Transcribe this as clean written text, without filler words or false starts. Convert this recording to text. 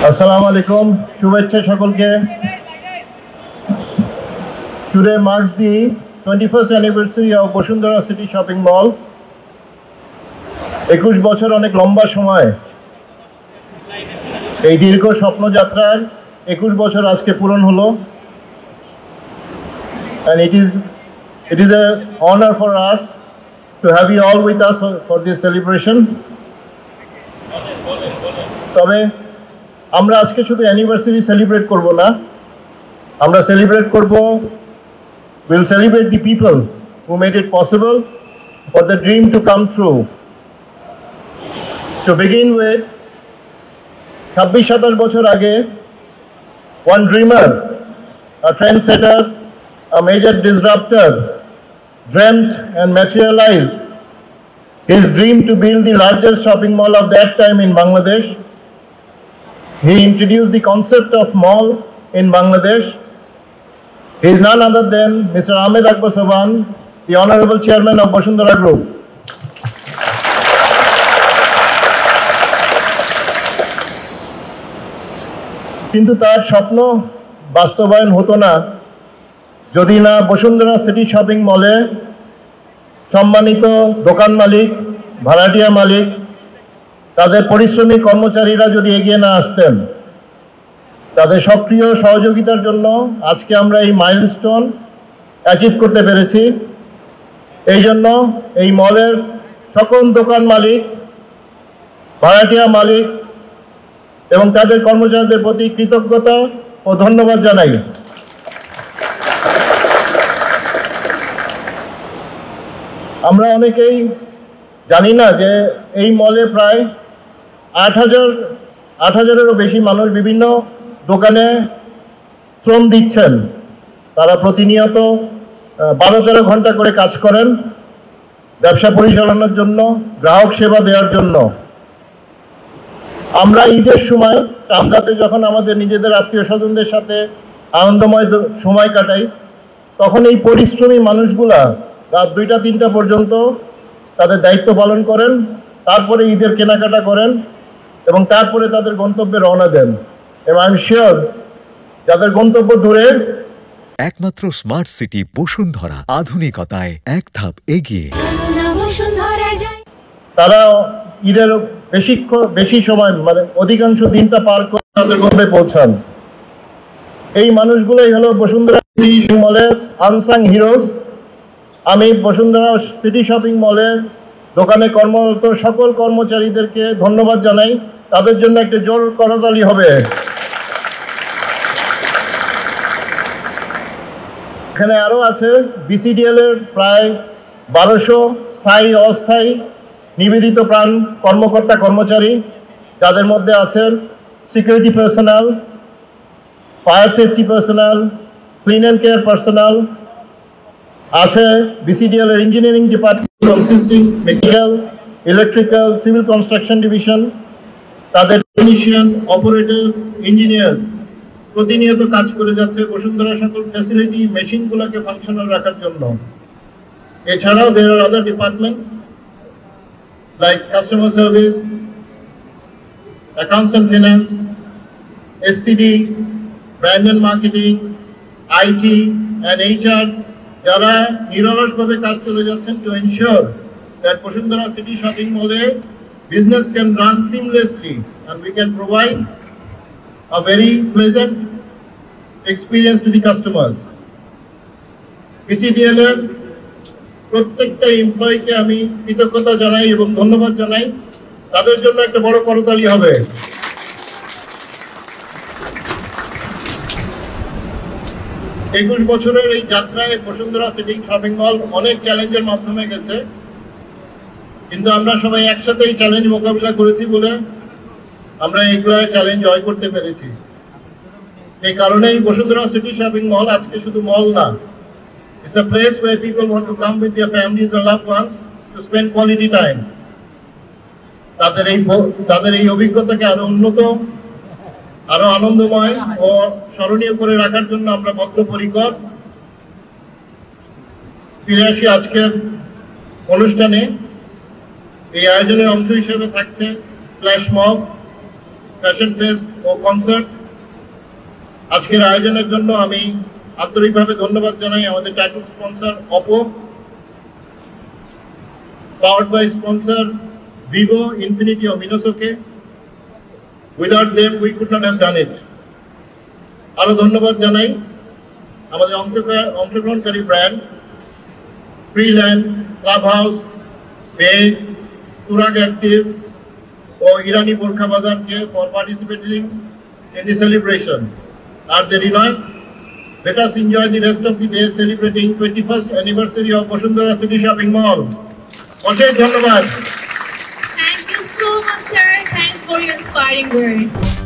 Assalamu alaikum. Shubhechha Shakulke. Today marks the 21st anniversary of Bosundhara City Shopping Mall. 21 বছর অনেক লম্বা সময়। এই দীর্ঘ স্বপ্নযাত্রার 21 বছর আজকে পূরণ হলো। And it is an honor for us to have you all with us for this celebration. তবে আমরা আজকে শুধু অ্যানিভার্সারি সেলিব্রেট করব না, আমরা সেলিব্রেট করব, we'll celebrate the people who made it possible for the dream to come true. To begin with, 26-27 বছর আগে one dreamer, a trendsetter, a major disruptor dreamt and materialized his dream to build the largest shopping mall of that time in Bangladesh. He introduced the concept of mall in Bangladesh. He is none other than Mr. Ahmed Akbar Soban, the Honorable Chairman of Bosundhara Group. কিন্তু তার স্বপ্ন বাস্তবায়ন হতো না যদি না Bashundhara city shopping মলে সম্মানিত দোকান মালিক, ভাড়াটিয়া মালিক, তাদের পরিশ্রমী কর্মচারীরা যদি এগিয়ে না আসতেন। তাদের সক্রিয় সহযোগিতার জন্য আজকে আমরা এই মাইলস্টোন অ্যাচিভ করতে পেরেছি। এই জন্য এই মলের সকল দোকান মালিক, ভাড়াটিয়া মালিক এবং তাদের কর্মচারীদের প্রতি কৃতজ্ঞতা ও ধন্যবাদ জানাই। আমরা অনেকেই জানি না যে এই মলে প্রায় 8,000-এরও বেশি মানুষ বিভিন্ন দোকানে শ্রম দিচ্ছেন। তারা প্রতিনিয়ত 12-13 ঘন্টা করে কাজ করেন ব্যবসা পরিচালনার জন্য, গ্রাহক সেবা দেওয়ার জন্য। আমরা ঈদের সময় চাঁদরাতে যখন আমাদের নিজেদের আত্মীয় স্বজনদের সাথে আনন্দময় সময় কাটাই, তখন এই পরিশ্রমী মানুষগুলা রাত 2টা-3টা পর্যন্ত তাদের দায়িত্ব পালন করেন, তারপরে ঈদের কেনাকাটা করেন এবং তারপরে তাদের গন্তব্যে রওনা দেন। এবং আই এম শিওর যাদের গন্তব্য দূরে, একমাত্র স্মার্ট সিটি বসুন্ধরা আধুনিকতায় এক ধাপ এগিয়ে, তারা ঈদের বেশি সময় মানে অধিকাংশ দিনটা পার করে তাদের গন্তব্যে পৌঁছান। এই মানুষগুলোই হলো বসুন্ধরা সিটি মলের আনসাং হিরোজ। আমি বসুন্ধরা সিটি শপিং মলের দোকানে কর্মরত সকল কর্মচারীদেরকে ধন্যবাদ জানাই। তাদের জন্য একটা জোর করতালি হবে। এখানে আরও আছে বিসিডিএল এর প্রায় 1200 স্থায়ী অস্থায়ী নিবেদিত প্রাণ কর্মকর্তা কর্মচারী, যাদের মধ্যে আছেন security personal, fire safety personal, clean and care personal, আছে বিসিডিএল এর engineering department consisting mechanical, electrical, civil construction division. তাদের টেকনিশিয়ান, অপারেটর্স, ইঞ্জিনিয়ার্স প্রতিনিয়ত কাজ করে যাচ্ছে বসুন্ধরা সকল ফ্যাসিলিটি মেশিনগুলোকে ফাংশনাল রাখার জন্য। এছাড়াও there are other departments like customer service, accounts and finance, SCD, brand and marketing, IT and HR, যারা নিরলসভাবে কাজ চলে যাচ্ছেন to ensure that Bosundhara City Shopping Mall business can run seamlessly and we can provide a very pleasant experience to the customers. BCDL এর প্রত্যেকটা এমপ্লয়িকে আমি কৃতজ্ঞতা জানাই এবং ধন্যবাদ জানাই। তাদের জন্য একটা বড় করতালি হবে। একুশ বছরের এই যাত্রায় বসুন্ধরা সিটি শপিং মল অনেক চ্যালেঞ্জের মাধ্যমে গেছে, কিন্তু আমরা সবাই একসাথে এই চ্যালেঞ্জ মোকাবিলা করেছি বলে আমরা এগুলো চ্যালেঞ্জ জয় করতে পেরেছি। এই কারণেই বসুন্ধরা সিটি শপিং মল আজকে শুধু মল না, it's a place where people want to come with their families and loved ones to spend quality time. তাদের এই অভিজ্ঞতাকে আরো উন্নত, আরো আনন্দময় ও স্মরণীয় করে রাখার জন্য আমরা বদ্ধপরিকর। ফিরে আসি আজকের অনুষ্ঠানে। এই আয়োজনের অংশ হিসেবে থাকছে ফ্ল্যাশ মব, ফ্যাশন ফেস্ট ও কনসার্ট। আজকের আয়োজনের জন্য আমি আন্তরিকভাবে ধন্যবাদ জানাই আমাদের title sponsor Oppo, powered by sponsor Vivo, Infinity ও মিনোসোকে। Without them we could not have done it. আরও ধন্যবাদ জানাই আমাদের অংশগ্রহণকারী ব্র্যান্ড ফ্রিল্যান্ড, ক্লাব হাউস, বে, তুরাগ অ্যাক্টিভ ও ইরানি বোরখা বাজারকে for participating in the celebration. At the Renoy, let us enjoy the rest of the day celebrating 21st anniversary of Bosundhara City Shopping Mall. অশেষ ধন্যবাদ। Thank you so much, sir. Thanks for your inspiring words.